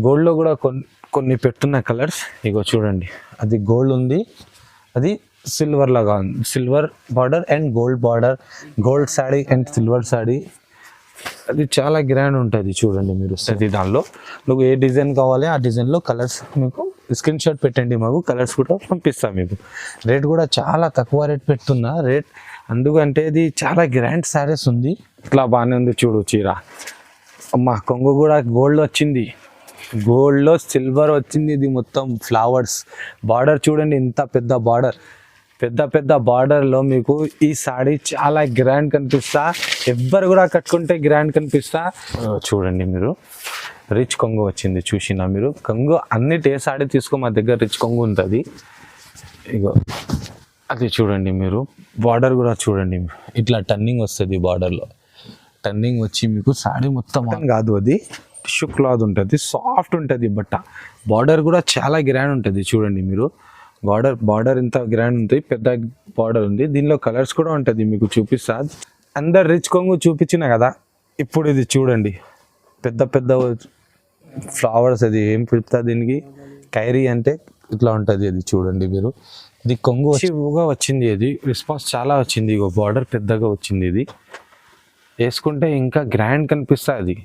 గోల్డ్లో కూడా కొన్ని పెట్టున్న కలర్స్ ఇగో చూడండి. అది గోల్డ్ ఉంది, అది సిల్వర్ లాగా ఉంది. Silver border and gold border, gold sari and silver sari. అది చాలా గ్రాండ్ ఉంటుంది చూడండి మీరు. అది దానిలో నువ్వు ఏ డిజైన్ కావాలి ఆ డిజైన్లో కలర్స్ మీకు స్క్రీన్ షాట్ పెట్టండి, మాకు కలర్స్ కూడా పంపిస్తాం మీకు. రేట్ కూడా చాలా తక్కువ రేట్ పెడుతున్నా రేట్, ఎందుకంటే ఇది చాలా గ్రాండ్ శారీస్ ఉంది. ఇట్లా బాగానే ఉంది చూడు చీర. అమ్మ కొంగు కూడా గోల్డ్ వచ్చింది, గోల్డ్లో సిల్వర్ వచ్చింది. ఇది మొత్తం ఫ్లవర్స్ బార్డర్ చూడండి, ఇంత పెద్ద బార్డర్, పెద్ద బార్డర్లో మీకు ఈ సాడీ చాలా గ్రాండ్ కనిపిస్తా. ఎవ్వరు కూడా కట్టుకుంటే గ్రాండ్ కనిపిస్తా. చూడండి మీరు, రిచ్ కొంగు వచ్చింది. చూసినా మీరు కొంగు అన్నిటి ఏ సాడీ తీసుకో మా దగ్గర రిచ్ కొంగు ఉంటుంది. ఇగో అది చూడండి మీరు, బార్డర్ కూడా చూడండి, ఇట్లా టర్నింగ్ వస్తుంది. బార్డర్లో టర్నింగ్ వచ్చి మీకు సాడీ మొత్తం కాదు, అది టిష్యూ క్లాత్ ఉంటుంది, సాఫ్ట్ ఉంటుంది బట్ట. బార్డర్ కూడా చాలా గ్రాండ్ ఉంటుంది చూడండి మీరు. బార్డర్ ఇంత గ్రాండ్ ఉంది, పెద్ద బార్డర్ ఉంది. దీనిలో కలర్స్ కూడా ఉంటుంది, మీకు చూపిస్తా. అందరు రిచ్ కొంగు చూపించిన కదా, ఇప్పుడు ఇది చూడండి, పెద్ద ఫ్లవర్స్. అది ఏం పిలుపుతా దీనికి, కైరీ అంటే ఇట్లా ఉంటుంది. అది చూడండి మీరు, ఇది కొంగు వచ్చిగా వచ్చింది. అది రెస్పాన్స్ చాలా వచ్చింది. ఇగో బార్డర్ పెద్దగా వచ్చింది. ఇది వేసుకుంటే ఇంకా గ్రాండ్ కనిపిస్తుంది. అది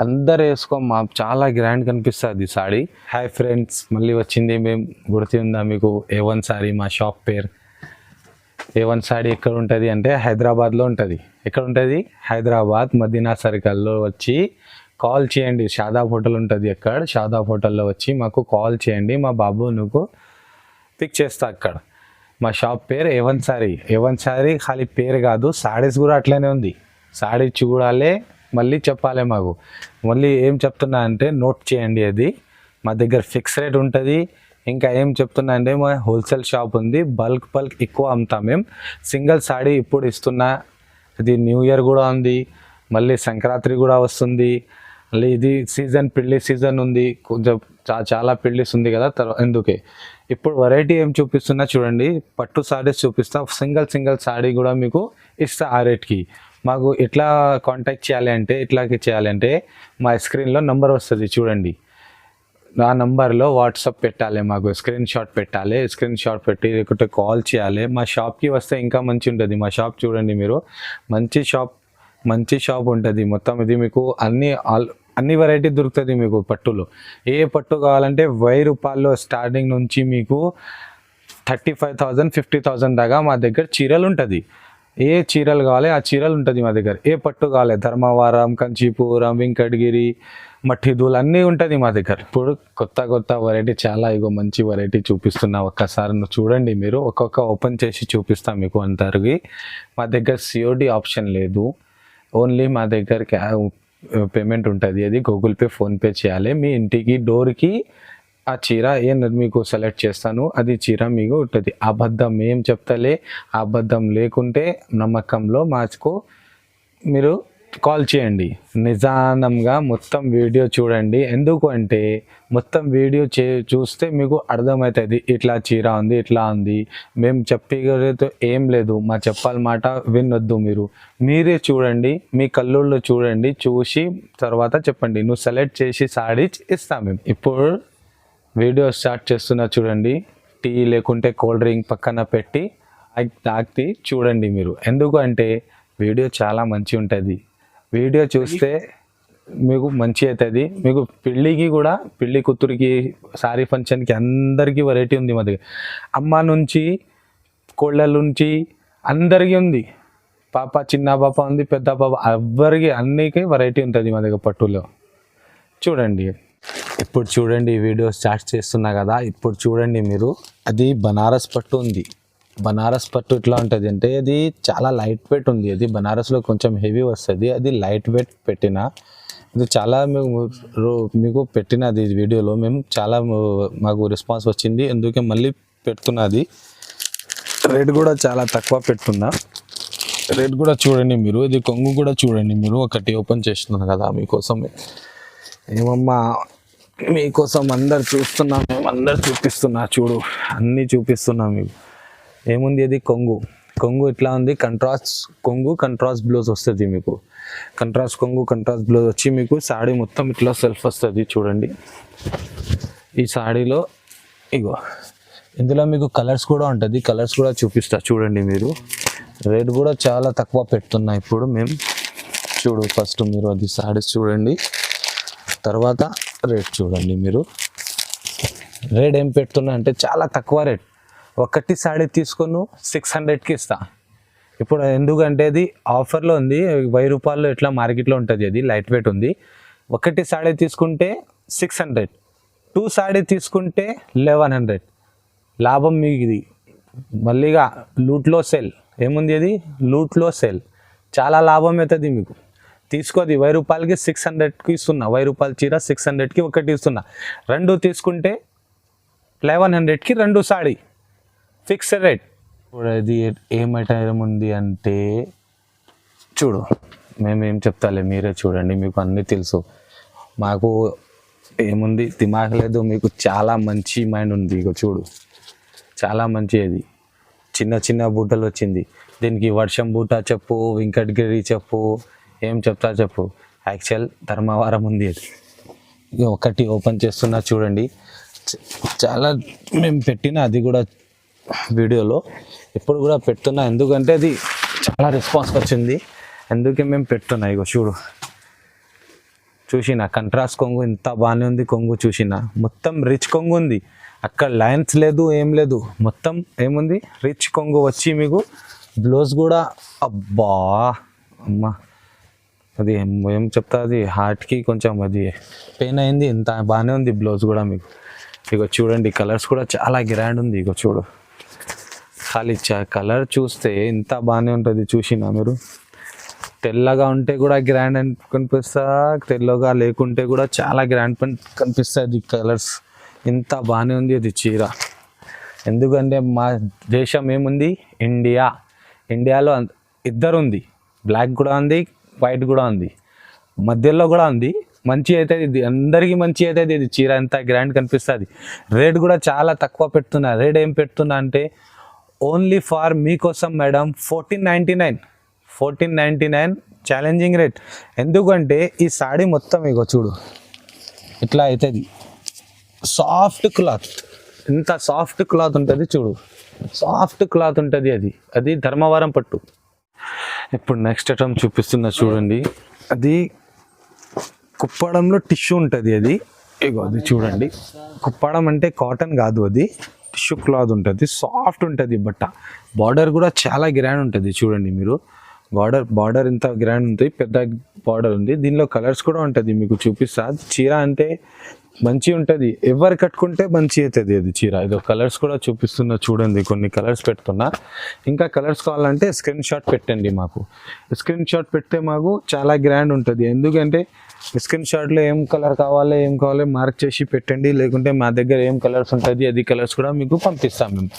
అందరు వేసుకో, మా చాలా గ్రాండ్ కనిపిస్తుంది సాడీ. హాయ్ ఫ్రెండ్స్, మళ్ళీ వచ్చింది మేము. గుర్తుందా మీకు A1 సారీ? మా షాప్ పేరు A1 సాడీ. ఎక్కడ ఉంటుంది అంటే హైదరాబాద్లో ఉంటుంది. ఎక్కడ ఉంటుంది? హైదరాబాద్ మదీనా సర్కిల్లో వచ్చి కాల్ చేయండి. షాదాబ్ హోటల్ ఉంటుంది అక్కడ, షాదాబ్ హోటల్లో వచ్చి మాకు కాల్ చేయండి. మా బాబు నువ్వు పిక్ చేస్తా అక్కడ. మా షాప్ పేరు A1 సారీ. A1 సారీ ఖాళీ పేరు కాదు, సాడీస్ కూడా అట్లనే ఉంది. సాడీ చూడాలి, మళ్ళీ చెప్పాలి మాకు. మళ్ళీ ఏం చెప్తున్నా అంటే నోట్ చేయండి. అది మా దగ్గర ఫిక్స్ రేట్ ఉంటుంది. ఇంకా ఏం చెప్తున్నా అంటే మా హోల్సేల్ షాప్ ఉంది, బల్క్ ఎక్కువ అమ్ముతాం మేము. సింగిల్ సాడీ ఇప్పుడు ఇస్తున్నా. ఇది న్యూ ఇయర్ కూడా ఉంది, మళ్ళీ సంక్రాంతి కూడా వస్తుంది. మళ్ళీ ఇది సీజన్, పెళ్లి సీజన్ ఉంది, కొంచెం చాలా పెళ్ళిస్ ఉంది కదా, అందుకే ఇప్పుడు వెరైటీ ఏం చూపిస్తున్నా చూడండి. పట్టు సాడీస్ చూపిస్తా, సింగిల్ సాడీ కూడా మీకు ఇస్తా ఆ రేట్కి. మాకు ఎట్లా కాంటాక్ట్ చేయాలంటే మా స్క్రీన్లో నంబర్ వస్తుంది చూడండి. ఆ నంబర్లో వాట్సాప్ పెట్టాలి, మాకు స్క్రీన్ షాట్ పెట్టాలి. స్క్రీన్ షాట్ పెట్టి లేకుంటే కాల్ చేయాలి. మా షాప్కి వస్తే ఇంకా మంచి ఉంటుంది. మా షాప్ చూడండి మీరు, మంచి షాప్ ఉంటుంది మొత్తం. ఇది మీకు అన్ని వెరైటీ దొరుకుతుంది మీకు పట్టులో. ఏ పట్టు కావాలంటే 1000 రూపాయలు స్టార్టింగ్ నుంచి మీకు 35,000 50,000 దాకా మా దగ్గర చీరలు ఉంటుంది. ఏ చీరలు కావాలి ఆ చీరలు ఉంటుంది మా దగ్గర. ఏ పట్టు కావాలి, ధర్మవరం, కంచీపురం, వెంకటగిరి, మట్టిదూల్ అన్నీ ఉంటుంది మా దగ్గర. ఇప్పుడు కొత్త వెరైటీ చాలా, ఇగో మంచి వెరైటీ చూపిస్తున్నా. ఒక్కసారి చూడండి మీరు, ఒక్కొక్క ఓపెన్ చేసి చూపిస్తాం మీకు అందరికి. మా దగ్గర COD ఆప్షన్ లేదు, ఓన్లీ మా దగ్గర పేమెంట్ ఉంటుంది. అది గూగుల్ పే, ఫోన్పే చేయాలి. మీ ఇంటికి డోర్కి ఆ చీర మీకు సెలెక్ట్ చేస్తాను, అది చీర మీకు ఉంటుంది. అబద్ధం ఏం చెప్తలే, అబద్ధం లేకుంటే నమ్మకంలో మాకు మీరు కాల్ చేయండి. నిజానంగా మొత్తం వీడియో చూడండి. ఎందుకు అంటే మొత్తం వీడియో చూస్తే మీకు అర్థమవుతుంది. ఇట్లా చీర ఉంది, ఇట్లా ఉంది. మేము చెప్పగలిగితే ఏం లేదు, మా చెప్పాలి మాట వినొద్దు. మీరే చూడండి, మీ కళ్ళల్లో చూడండి, చూసి తర్వాత చెప్పండి. నువ్వు సెలెక్ట్ చేసి సాడీ ఇస్తాం మేము. ఇప్పుడు వీడియో స్టార్ట్ చేస్తున్నా చూడండి. టీ లేకుంటే కూల్ డ్రింక్ పక్కన పెట్టి తాగి చూడండి మీరు. ఎందుకు అంటే వీడియో చాలా మంచి ఉంటుంది. వీడియో చూస్తే మీకు మంచి అవుతుంది. మీకు పెళ్ళికి కూడా, పెళ్ళి కూతురికి, సారీ ఫంక్షన్కి అందరికీ వెరైటీ ఉంది మా దగ్గర. అమ్మ నుంచి, కోళ్ళ నుంచి అందరికీ ఉంది. చిన్న పాప ఉంది, పెద్ద పాప, ఎవ్వరికి అన్నికి వెరైటీ ఉంటుంది మా దగ్గర పట్టులో. చూడండి ఇప్పుడు చూడండి, వీడియో స్టార్ట్ చేస్తున్నా కదా. ఇప్పుడు చూడండి మీరు, అది బనారస్ పట్టు ఉంది. బనారస్ పట్టు ఎట్లా ఉంటుంది అంటే అది చాలా లైట్ వెయిట్ ఉంది. అది బనారస్లో కొంచెం హెవీ వస్తుంది, అది లైట్ వెయిట్ పెట్టిన. ఇది చాలా మీకు పెట్టినది వీడియోలో మేము చాలా మాకు రెస్పాన్స్ వచ్చింది, అందుకే మళ్ళీ పెడుతున్నది. రేట్ కూడా చాలా తక్కువ పెడుతున్నా. రేట్ కూడా చూడండి మీరు. ఇది కొంగు కూడా చూడండి మీరు. ఒకటి ఓపెన్ చేస్తున్నాను కదా మీకోసం. ఏమమ్మా మీకోసం అందరు చూస్తున్నాం, మేము అందరు చూపిస్తున్నా చూడు, అన్నీ చూపిస్తున్నాం మీకు. ఏముంది, అది కొంగు. కొంగు ఇట్లా ఉంది, కంట్రాస్ట్ కొంగు కంట్రాస్ట్ బ్లౌజ్ వస్తుంది మీకు. కంట్రాస్ట్ కొంగు కంట్రాస్ట్ బ్లౌజ్ వచ్చి మీకు సాడీ మొత్తం ఇట్లా సెల్ఫ్ వస్తుంది చూడండి. ఈ సాడీలో ఇగో ఇందులో మీకు కలర్స్ కూడా ఉంటుంది, కలర్స్ కూడా చూపిస్తా చూడండి మీరు. రేట్ కూడా చాలా తక్కువ పెడుతున్నా ఇప్పుడు మేము. చూడు ఫస్ట్ మీరు అది సాడీస్ చూడండి, తర్వాత రేట్ చూడండి మీరు. రేట్ ఏం పెడుతున్నా అంటే చాలా తక్కువ రేట్. ఒకటి సాడీ తీసుకొని 600కి ఇస్తా ఇప్పుడు. ఎందుకంటే అది ఆఫర్లో ఉంది, 1000 రూపాయలు ఇట్లా మార్కెట్లో ఉంటుంది, అది లైట్ వెయిట్ ఉంది. ఒకటి సాడీ తీసుకుంటే 600, 2 సాడీ తీసుకుంటే 1100 లాభం మీకు. ఇది మళ్ళీగా లూట్లో సేల్ ఏముంది, అది లూట్లో సేల్, చాలా లాభం అవుతుంది మీకు. తీసుకోది 1000 రూపాయలకి 600కి ఇస్తున్నా, 1000 రూపాయల చీర 600కి ఒకటి ఇస్తున్నా. 2 తీసుకుంటే 1100కి 2 సాడీ, ఫిక్స్డ్ రేట్. ఇప్పుడు అది ఏమైతే అంటే చూడు, మేమేం చెప్తాలే మీరే చూడండి, మీకు అన్నీ తెలుసు. మాకు ఏముంది దిమాగ్ లేదు, మీకు చాలా మంచి మైండ్ ఉంది. ఇక చూడు చాలా మంచి, అది చిన్న చిన్న బూటలు వచ్చింది. దీనికి వర్షం బూట చెప్పు, వెంకటగిరి చెప్పు, ఏం చెప్తా చెప్పు. యాక్చువల్ ధర్మవరం ఉంది అది. ఇక ఒకటి ఓపెన్ చేస్తున్నా చూడండి. చాలా మేము పెట్టిన అది కూడా వీడియోలో ఇప్పుడు కూడా పెడుతున్నా, ఎందుకంటే అది చాలా రెస్పాన్స్ వచ్చింది, అందుకే మేము పెడుతున్నా. ఇగో చూడు, చూసిన కంట్రాస్ట్ కొంగు ఇంత బాగానే ఉంది. కొంగు చూసిన మొత్తం రిచ్ కొంగు ఉంది, అక్కడ లైన్స్ లేదు ఏం లేదు, మొత్తం ఏముంది రిచ్ కొంగు వచ్చి మీకు. బ్లౌజ్ కూడా అబ్బా అమ్మ, అది ఏం చెప్తా, అది హార్ట్కి కొంచెం అది పెయిన్ అయింది. ఇంత బాగానే ఉంది బ్లౌజ్ కూడా మీకు. ఇగో చూడండి కలర్స్ కూడా చాలా గ్రాండ్ ఉంది. ఇగో చూడు, ఖాళీ కలర్ చూస్తే ఇంత బాగానే ఉంటుంది. చూసినా మీరు, తెల్లగా ఉంటే కూడా గ్రాండ్ అని కనిపిస్తా, తెల్లగా లేకుంటే కూడా చాలా గ్రాండ్ కనిపిస్తుంది. కలర్స్ ఇంత బాగానే ఉంది అది చీర. ఎందుకంటే మా దేశం ఏముంది, ఇండియా. ఇండియాలో ఇద్దరు ఉంది, బ్లాక్ కూడా ఉంది, వైట్ కూడా ఉంది, మధ్యలో కూడా ఉంది. మంచి అవుతుంది ఇది, అందరికీ మంచి అవుతుంది ఇది చీర, ఎంత గ్రాండ్ కనిపిస్తుంది. రేట్ కూడా చాలా తక్కువ పెడుతున్నా. రేట్ ఏం పెడుతున్నా అంటే ఓన్లీ ఫార్ మీకోసం మేడం 1499 ఛాలెంజింగ్ రేట్. ఎందుకంటే ఈ సాడీ మొత్తం ఇగో చూడు ఇట్లా అవుతుంది, సాఫ్ట్ క్లాత్, ఇంత సాఫ్ట్ క్లాత్ ఉంటుంది చూడు, సాఫ్ట్ క్లాత్ ఉంటుంది. అది ధర్మవరం పట్టు. ఇప్పుడు నెక్స్ట్ ఐటమ్ చూపిస్తున్నా చూడండి, అది కుప్పడంలో టిష్యూ ఉంటుంది. అది ఇగో అది చూడండి, కుప్పడం అంటే కాటన్ కాదు, అది టిష్యూ క్లాత్ ఉంటుంది, సాఫ్ట్ ఉంటుంది బట్ట. బార్డర్ కూడా చాలా గ్రాండ్ ఉంటుంది చూడండి మీరు. బార్డర్ ఇంత గ్రాండ్ ఉంటుంది, పెద్ద బార్డర్ ఉంది. దీనిలో కలర్స్ కూడా ఉంటుంది, మీకు చూపిస్తా. చీర అంటే మంచి ఉంటుంది, ఎవరు కట్టుకుంటే మంచి అవుతుంది అది చీర. ఇదో కలర్స్ కూడా చూపిస్తున్నా చూడండి, కొన్ని కలర్స్ పెడుతున్నా. ఇంకా కలర్స్ కావాలంటే స్క్రీన్ షాట్ పెట్టండి మాకు. స్క్రీన్ షాట్ పెడితే మాకు చాలా గ్రాండ్ ఉంటుంది. ఎందుకంటే స్క్రీన్ షాట్లో ఏం కలర్ కావాలి ఏం కావాలి మార్క్ చేసి పెట్టండి, లేకుంటే మా దగ్గర ఏం కలర్స్ ఉంటుంది అది కలర్స్ కూడా మీకు పంపిస్తాం మేము.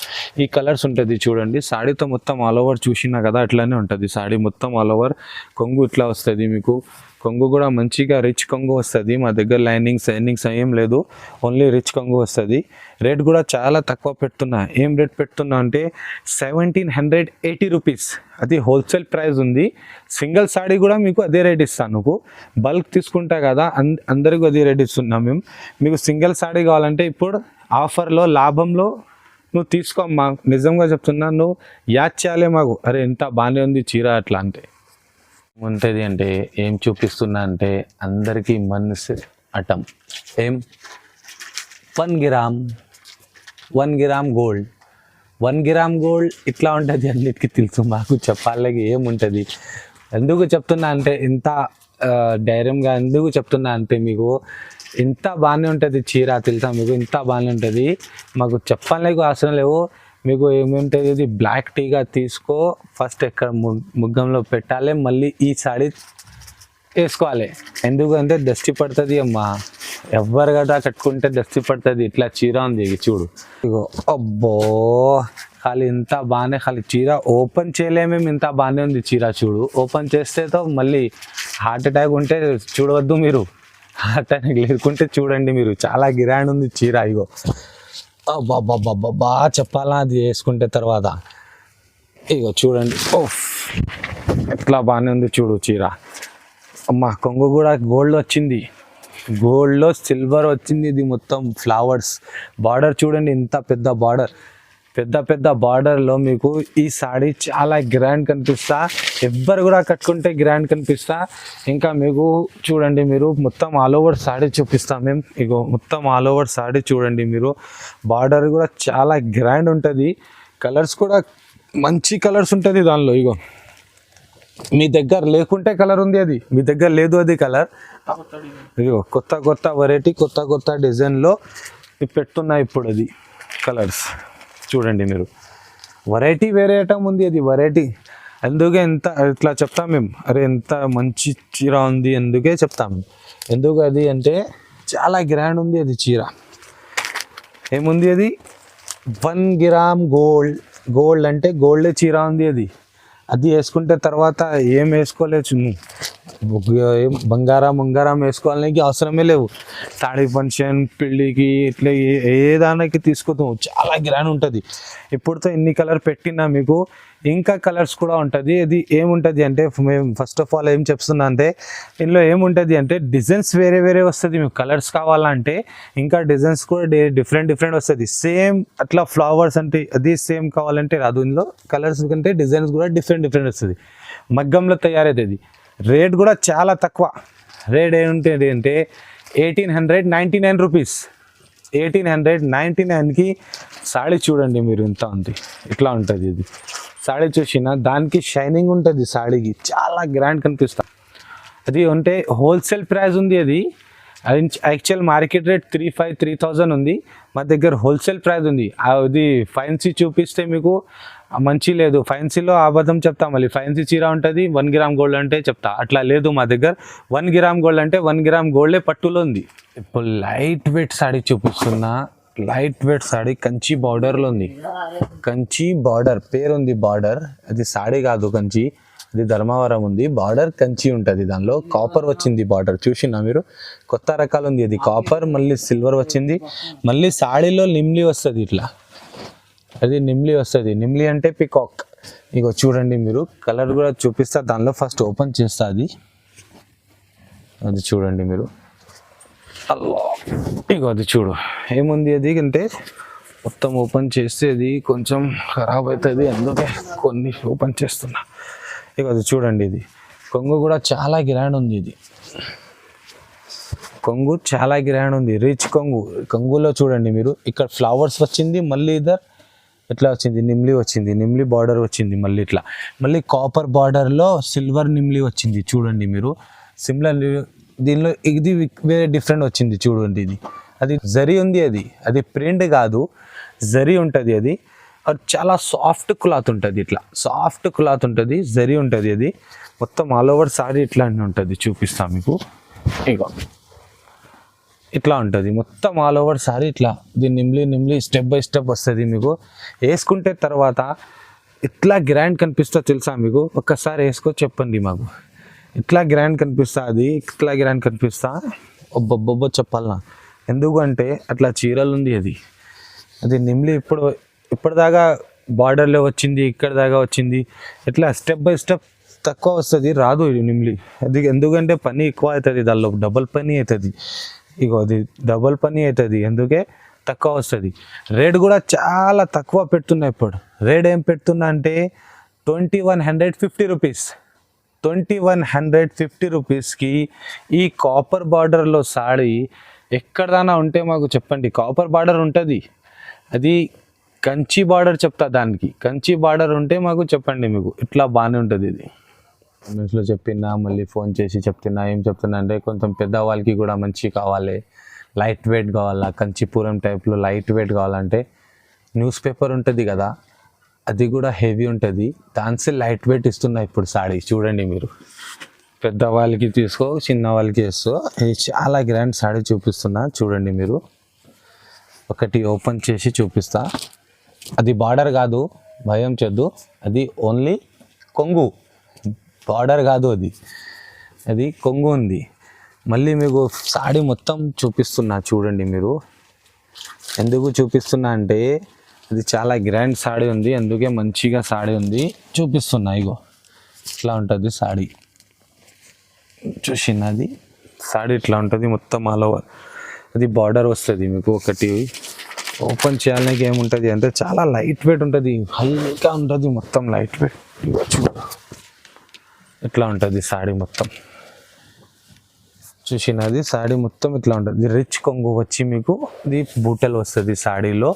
ఈ కలర్స్ ఉంటుంది చూడండి, సాడీతో మొత్తం ఆల్ ఓవర్ చూసినా కదా అట్లానే ఉంటుంది సాడీ మొత్తం ఆల్ ఓవర్. కొంగు ఇట్లా వస్తుంది మీకు, కొంగు కూడా మంచిగా రిచ్ కొంగు వస్తుంది. మా దగ్గర లైనింగ్స్ ఏం లేదు, ఓన్లీ రిచ్ కొంగు వస్తుంది. రేట్ కూడా చాలా తక్కువ పెడుతున్నా. ఏం రేట్ పెడుతున్నా అంటే 1780 రూపీస్, అది హోల్సేల్ ప్రైస్ ఉంది. సింగిల్ సాడీ కూడా మీకు అదే రేట్ ఇస్తాను. నువ్వు బల్క్ తీసుకుంటా కదా, అందరికీ అదే రేట్ ఇస్తున్నాం మేము. మీకు సింగిల్ సాడీ కావాలంటే ఇప్పుడు ఆఫర్లో లాభంలో నువ్వు తీసుకోమ్మా, నిజంగా చెప్తున్నా. నువ్వు యాద్ చేయాలి మాకు, అరే ఎంత బాగానే ఉంది చీర అట్లా అంటే ఉంటుంది. అంటే ఏం చూపిస్తున్నా అంటే అందరికీ మనసు అటం ఏం 1 గ్రామ్ గోల్డ్, 1 గ్రామ్ గోల్డ్ ఇట్లా ఉంటుంది. అన్నిటికీ తెలుసు, మాకు చెప్పాలకి ఏముంటుంది. ఎందుకు చెప్తున్నా అంటే ఇంత ధైర్యంగా ఎందుకు చెప్తున్నా అంటే మీకు ఇంత బాగానే ఉంటుంది చీర, తెలుసా మీకు, ఇంత బాగానే ఉంటుంది. మాకు చెప్పాలకి అవసరం లేవు. మీకు ఏముంటుంది, ఇది బ్లాక్ టీగా తీసుకో, ఫస్ట్ ఎక్కడ ముగ్గంలో పెట్టాలి, మళ్ళీ ఈ సాడీ వేసుకోవాలి. ఎందుకంటే దస్తి పడుతుంది అమ్మా, ఎవ్వరు కదా కట్టుకుంటే దస్తి పడుతుంది. ఇట్లా చీర ఉంది చూడు, ఇగో అబ్బో ఖాళీ ఇంత బాగానే, ఖాళీ చీర ఓపెన్ చేయలేమేమి, ఇంత బాగానే ఉంది చీర చూడు. ఓపెన్ చేస్తేతో మళ్ళీ హార్ట్ అటాక్ ఉంటే చూడవద్దు మీరు, హార్ట్ అటాక్ లేకుంటే చూడండి మీరు. చాలా గిరాండ్ ఉంది చీర. ఇగో బాగా చెప్పాలా అది వేసుకుంటే తర్వాత. ఇగో చూడండి, ఓఫ్ ఎట్లా బాగానే ఉంది చూడు చీర. అమ్మ కొంగు కూడా గోల్డ్ వచ్చింది, గోల్డ్లో సిల్వర్ వచ్చింది. ఇది మొత్తం ఫ్లవర్స్ బార్డర్ చూడండి, ఇంత పెద్ద బార్డర్, పెద్ద పెద్ద బార్డర్లో మీకు ఈ సాడీ చాలా గ్రాండ్ కనిపిస్తా. ఎవ్వరు కూడా కట్టుకుంటే గ్రాండ్ కనిపిస్తా. ఇంకా మీకు చూడండి, మీరు మొత్తం ఆల్ ఓవర్ సాడీ చూపిస్తాం మేము. ఇగో మొత్తం ఆల్ ఓవర్ సాడీ చూడండి మీరు. బార్డర్ కూడా చాలా గ్రాండ్ ఉంటుంది. కలర్స్ కూడా మంచి కలర్స్ ఉంటుంది దానిలో. ఇగో మీ దగ్గర లేకుంటే కలర్ ఉంది, అది మీ దగ్గర లేదు అది కలర్. ఇగో కొత్త కొత్త వెరైటీ, కొత్త కొత్త డిజైన్లో పెడుతున్నాయి ఇప్పుడు అది కలర్స్ చూడండి మీరు. వెరైటీ వేరే ఐటమ్ ఉంది, అది వెరైటీ. అందుకే ఎంత ఇట్లా చెప్తాం మేము, అరే ఎంత మంచి చీర ఉంది అందుకే చెప్తాం. ఎందుకు అది అంటే చాలా గ్రాండ్ ఉంది అది చీర. ఏముంది అది 1 గ్రామ్ గోల్డ్. గోల్డ్ అంటే గోల్డ్ చీర ఉంది అది. అది వేసుకుంటే తర్వాత ఏం వేసుకోలేదు, బంగారం వేసుకోవాలనికి అవసరమే లేవు. తాడి ఫంక్షన్, పెళ్ళికి, ఇట్లా ఏ దానికి తీసుకుంటాం, చాలా గ్రాండ్ ఉంటుంది. ఇప్పుడుతో ఇన్ని కలర్ పెట్టినా మీకు ఇంకా కలర్స్ కూడా ఉంటుంది. ఇది ఏముంటుంది అంటే మేము ఫస్ట్ ఆఫ్ ఆల్ ఏం చెప్తున్నా అంటే ఇందులో ఏముంటుంది అంటే డిజైన్స్ వేరే వేరే వస్తుంది. మీకు కలర్స్ కావాలంటే ఇంకా డిజైన్స్ కూడా డిఫరెంట్ వస్తుంది. సేమ్ అట్లా ఫ్లవర్స్ అంటే అది సేమ్ కావాలంటే రాదు. ఇందులో కలర్స్ కంటే డిజైన్స్ కూడా డిఫరెంట్ వస్తుంది. మగ్గంలో తయారైతుంది. రేట్ కూడా చాలా తక్కువ. రేట్ ఏముంటుంది అంటే 1899 రూపీస్. 1899కి సాడీ చూడండి మీరు ఎంత ఉంది. ఇట్లా ఉంటుంది ఇది సాడీ. చూసిన దానికి షైనింగ్ ఉంటుంది సాడీకి, చాలా గ్రాండ్ కనిపిస్తా. అది అంటే హోల్సేల్ ప్రైస్ ఉంది అది. యాక్చువల్ మార్కెట్ రేట్ 3,000 ఉంది. మా దగ్గర హోల్సేల్ ప్రైస్ ఉంది. అది ఫైన్సీ చూపిస్తే మీకు మంచి లేదు. ఫైన్సీలో అబద్ధం చెప్తా. మళ్ళీ ఫైన్సీ చీర ఉంటుంది 1 గ్రామ్ గోల్డ్ అంటే చెప్తా, అట్లా లేదు మా దగ్గర. 1 గ్రామ్ గోల్డ్ అంటే 1 గ్రామ్ గోల్డే పట్టులో ఉంది. ఇప్పుడు లైట్ వెయిట్ సాడీ చూపిస్తున్నా. లైట్ వెయిట్ సాడీ కంచి బార్డర్లో ఉంది. కంచి బార్డర్ పేరుంది. బార్డర్ అది సాడీ కాదు, కంచి. అది ధర్మవరం ఉంది. బార్డర్ కంచి ఉంటుంది. దానిలో కాపర్ వచ్చింది బార్డర్. చూసినా మీరు, కొత్త రకాలు ఉంది అది. కాపర్ మళ్ళీ సిల్వర్ వచ్చింది. మళ్ళీ సాడీలో నిమ్లీ వస్తుంది. ఇట్లా అది నిమ్లీ వస్తుంది. నిమ్లీ అంటే పికాక్. ఇగో చూడండి మీరు, కలర్ కూడా చూపిస్తా. దానిలో ఫస్ట్ ఓపెన్ చేస్తా. అది చూడండి మీరు. అల్లా, ఇగో అది చూడు ఏముంది. అది అంటే మొత్తం ఓపెన్ చేస్తే అది కొంచెం ఖరాబ్ అవుతుంది, అందుకే కొన్ని ఓపెన్ చేస్తున్నా. ఇక అది చూడండి. ఇది కొంగు కూడా చాలా గ్రాండ్ ఉంది. ఇది కొంగు చాలా గ్రాండ్ ఉంది, రిచ్ కొంగు. కొంగులో చూడండి మీరు, ఇక్కడ ఫ్లవర్స్ వచ్చింది. మళ్ళీ ఇద్దరు ఎట్లా వచ్చింది, నిమ్లీ వచ్చింది. నిమ్లీ బార్డర్ వచ్చింది. మళ్ళీ ఇట్లా మళ్ళీ కాపర్ బార్డర్లో సిల్వర్ నిమ్లీ వచ్చింది. చూడండి మీరు, సిమిలర్. దీనిలో ఇది వేరే డిఫరెంట్ వచ్చింది చూడండి. ఇది అది జరీ ఉంది. అది ప్రింట్ కాదు, జరీ ఉంటుంది. అది చాలా సాఫ్ట్ క్లాత్ ఉంటుంది. ఇట్లా సాఫ్ట్ క్లాత్ ఉంటుంది, జరీ ఉంటుంది. అది మొత్తం ఆల్ ఓవర్ సారీ ఇట్లాంటి ఉంటుంది. చూపిస్తాను మీకు. ఇగో ఇట్లా ఉంటుంది మొత్తం ఆల్ ఓవర్ సారీ. ఇట్లా ఇది నిమ్లీ స్టెప్ బై స్టెప్ వస్తుంది. మీకు వేసుకుంటే తర్వాత ఇట్లా గ్రాండ్ కనిపిస్తా తెలుసా మీకు? ఒక్కసారి వేసుకో చెప్పండి మాకు. ఇట్లా గ్రాండ్ కనిపిస్తా, అది ఇట్లా గ్రాండ్ కనిపిస్తా. ఒబ్బొబ్బొబ్బో చెప్పాలనా, ఎందుకంటే అట్లా చీరలు ఉంది. అది నిమ్లీ ఇప్పటిదాకా బార్డర్లో వచ్చింది, ఇక్కడ దాకా వచ్చింది. ఇట్లా స్టెప్ బై స్టెప్ తక్కువ వస్తుంది, రాదు ఇది నిమ్లీ. అది ఎందుకంటే పని ఎక్కువ అవుతుంది, దానిలో డబల్ పని అవుతుంది. ఇగో అది డబల్ పని అవుతుంది, అందుకే తక్కువ వస్తుంది. రేట్ కూడా చాలా తక్కువ పెడుతున్నా ఇప్పుడు. రేట్ ఏం పెడుతున్నా అంటే 2150 రూపీస్. 2150 రూపీస్కి ఈ కాపర్ బార్డర్లో సాడీ ఎక్కడదానా ఉంటే మాకు చెప్పండి. కాపర్ బార్డర్ ఉంటుంది, అది కంచి బార్డర్ చెప్తా. దానికి కంచి బార్డర్ ఉంటే మాకు చెప్పండి. మీకు ఇట్లా బాగానే ఉంటుంది. ఇది న్యూస్లో చెప్పినా, మళ్ళీ ఫోన్ చేసి చెప్తున్నా. ఏం చెప్తున్నా అంటే కొంచెం పెద్దవాళ్ళకి కూడా మంచి కావాలి, లైట్ వెయిట్ కావాలా, కంచిపురం టైప్లో లైట్ వెయిట్ కావాలంటే న్యూస్ పేపర్ ఉంటుంది కదా, అది కూడా హెవీ ఉంటుంది. దానికి లైట్ వెయిట్ ఇస్తున్నా ఇప్పుడు సాడీ. చూడండి మీరు, పెద్దవాళ్ళకి తీసుకో, చిన్న వాళ్ళకి వేసుకో. ఇది చాలా గ్రాండ్ సాడీ చూపిస్తున్నా. చూడండి మీరు, ఒకటి ఓపెన్ చేసి చూపిస్తా. అది బార్డర్ కాదు, భయం చేద్దు. అది ఓన్లీ కొంగు, బార్డర్ కాదు. అది కొంగు ఉంది. మళ్ళీ మీకు సాడీ మొత్తం చూపిస్తున్నా. చూడండి మీరు, ఎందుకు చూపిస్తున్నా అంటే ఇది చాలా గ్రాండ్ సాడీ ఉంది, అందుకే మంచిగా సాడీ ఉంది చూపిస్తున్నా. ఇగో ఇట్లా ఉంటుంది సాడీ, చూసినది సాడీ ఇట్లా ఉంటుంది మొత్తం ఆల్ ఓవర్. అది బార్డర్ వస్తుంది మీకు. ఒకటి ఓపెన్ చేయాలనికి ఏముంటుంది అంటే చాలా లైట్ వెయిట్ ఉంటుంది, హైగా ఉంటుంది మొత్తం లైట్ వెయిట్. చూడ ఇట్లా ఉంటుంది సాడీ మొత్తం. చూసినది సాడీ మొత్తం ఇట్లా ఉంటుంది. రిచ్ కొంగు వచ్చి మీకు ఇది బూటలు వస్తుంది సాడీలో.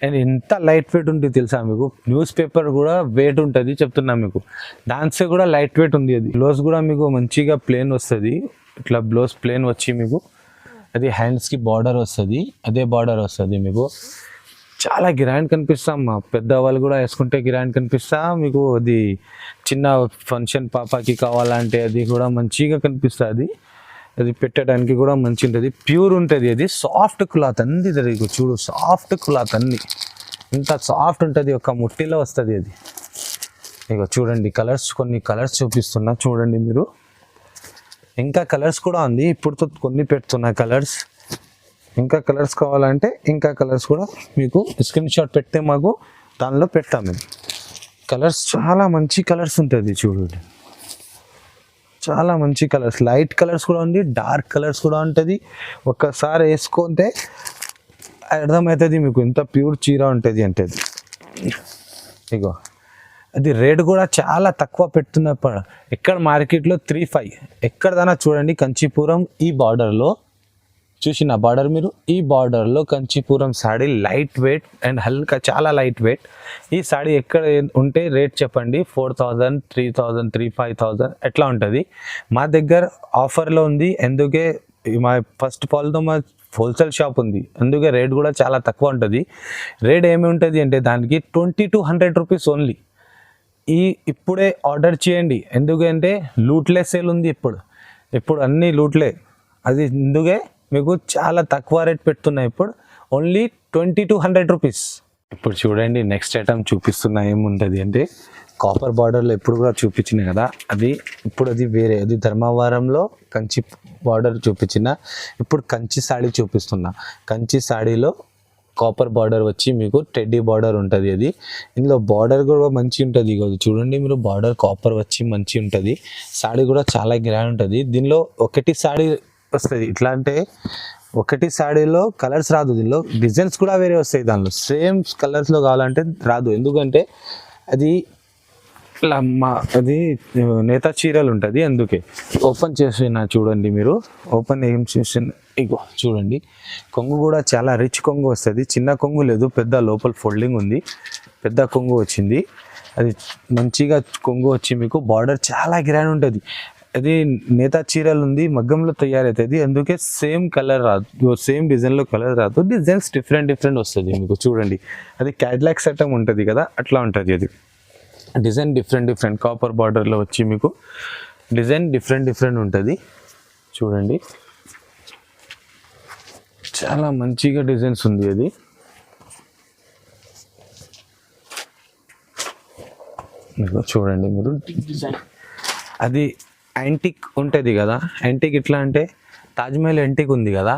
అండ్ ఎంత లైట్ వెయిట్ ఉంటుంది తెలుసా మీకు. న్యూస్ పేపర్ కూడా వెయిట్ ఉంటుంది చెప్తున్నా మీకు. డాన్స్ కూడా లైట్ వెయిట్ ఉంది. అది బ్లౌజ్ కూడా మీకు మంచిగా ప్లేన్ వస్తుంది. ఇట్లా బ్లౌజ్ ప్లేన్ వచ్చి మీకు అది హ్యాండ్స్కి బార్డర్ వస్తుంది, అదే బార్డర్ వస్తుంది మీకు. చాలా గ్రాండ్ కనిపిస్తాం. మా పెద్దవాళ్ళు కూడా వేసుకుంటే గ్రాండ్ కనిపిస్తా మీకు. అది చిన్న ఫంక్షన్ పాపకి కావాలంటే అది కూడా మంచిగా కనిపిస్తుంది. అది పెట్టడానికి కూడా మంచి ఉంటుంది, ప్యూర్ ఉంటుంది. అది సాఫ్ట్ క్లాత్ అన్ని చూడు, సాఫ్ట్ క్లాత్ అన్ని ఇంత సాఫ్ట్ ఉంటుంది. ఒక ముట్టిలో వస్తుంది అది. ఇక చూడండి కలర్స్, కొన్ని కలర్స్ చూపిస్తున్నా చూడండి మీరు. ఇంకా కలర్స్ కూడా ఉంది, ఇప్పుడు కొన్ని పెడుతున్నా కలర్స్. ఇంకా కలర్స్ కావాలంటే ఇంకా కలర్స్ కూడా మీకు స్క్రీన్ షాట్ పెడితే మాకు దానిలో పెడతాం మేము. కలర్స్ చాలా మంచి కలర్స్ ఉంటుంది చూడండి, చాలా మంచి కలర్స్. లైట్ కలర్స్ కూడా ఉంది, డార్క్ కలర్స్ కూడా ఉంటుంది. ఒక్కసారి వేసుకుంటే అర్థమవుతుంది మీకు ఎంత ప్యూర్ చీర ఉంటుంది అంటే. ఇగో అది రేట్ కూడా చాలా తక్కువ పెడుతున్నప్పుడు. ఎక్కడ మార్కెట్లో 3,500, ఎక్కడదైనా చూడండి కంచీపురం ఈ బార్డర్లో చూసిన బార్డర్ మీరు, ఈ బార్డర్లో Kanchipuram sari light weight and హల్కా, చాలా లైట్ వెయిట్. ఈ సాడీ ఎక్కడ ఉంటే రేట్ చెప్పండి. 4,000, 3,000, 3,500 ఎట్లా ఉంటుంది. మా దగ్గర ఆఫర్లో ఉంది, ఎందుకే మా ఫస్ట్ పాల్తో మా హోల్సేల్ షాప్ ఉంది, అందుకే రేట్ కూడా చాలా తక్కువ ఉంటుంది. రేట్ ఏమి ఉంటుంది అంటే దానికి 2,200 రూపీస్ ఓన్లీ. ఇప్పుడే ఆర్డర్ చేయండి, ఎందుకంటే లూట్లే సేల్ ఉంది ఇప్పుడు అన్నీ లూట్లే. అది ఎందుకే మీకు చాలా తక్కువ రేట్ పెడుతున్నాయి ఇప్పుడు, ఓన్లీ 2,200 రూపీస్. ఇప్పుడు చూడండి నెక్స్ట్ ఐటమ్ చూపిస్తున్నా. ఏముంటుంది అంటే కాపర్ బార్డర్లో ఎప్పుడు కూడా చూపించినాయి కదా, అది ఇప్పుడు అది వేరే. అది ధర్మవరంలో కంచి బార్డర్ చూపించిన, ఇప్పుడు కంచి సాడీ చూపిస్తున్నా. కంచి సాడీలో కాపర్ బార్డర్ వచ్చి మీకు టెడ్డీ బార్డర్ ఉంటుంది. అది ఇందులో బార్డర్ కూడా మంచి ఉంటుంది. చూడండి మీరు, బార్డర్ కాపర్ వచ్చి మంచి ఉంటుంది. సాడీ కూడా చాలా గ్రాండ్ ఉంటుంది. దీనిలో ఒకటి సాడీ వస్తుంది. ఇట్లా అంటే ఒకటి సాడీలో కలర్స్ రాదు, దీనిలో డిజైన్స్ కూడా వేరే వస్తాయి. దానిలో సేమ్ కలర్స్లో కావాలంటే రాదు, ఎందుకంటే అది అది నేత చీరలు ఉంటుంది, అందుకే. ఓపెన్ చేసిన చూడండి మీరు, ఓపెన్ ఏం చేసిన ఇగో చూడండి. కొంగు కూడా చాలా రిచ్ కొంగు వస్తుంది. చిన్న కొంగు లేదు, పెద్ద లోపల ఫోల్డింగ్ ఉంది, పెద్ద కొంగు వచ్చింది. అది మంచిగా కొంగు వచ్చి మీకు బార్డర్ చాలా గ్రాండ్ ఉంటుంది. అది నేత చీరలు ఉంది, మగ్గంలో తయారవుతుంది, అందుకే సేమ్ కలర్ రాదు, సేమ్ డిజైన్లో కలర్ రాదు, డిజైన్స్ డిఫరెంట్ వస్తుంది మీకు. చూడండి అది క్యాట్లాగ్ సెటమ్ ఉంటుంది కదా, అట్లా ఉంటుంది. అది డిజైన్ డిఫరెంట్ కాపర్ బార్డర్లో వచ్చి మీకు డిజైన్ డిఫరెంట్ ఉంటుంది. చూడండి చాలా మంచిగా డిజైన్స్ ఉంది. అది మీకు చూడండి మీరు డిజైన్. అది యాంటిక్ ఉంటుంది కదా, యాంటిక్ ఇట్లా అంటే తాజ్మహల్ యాంటిక్ ఉంది కదా,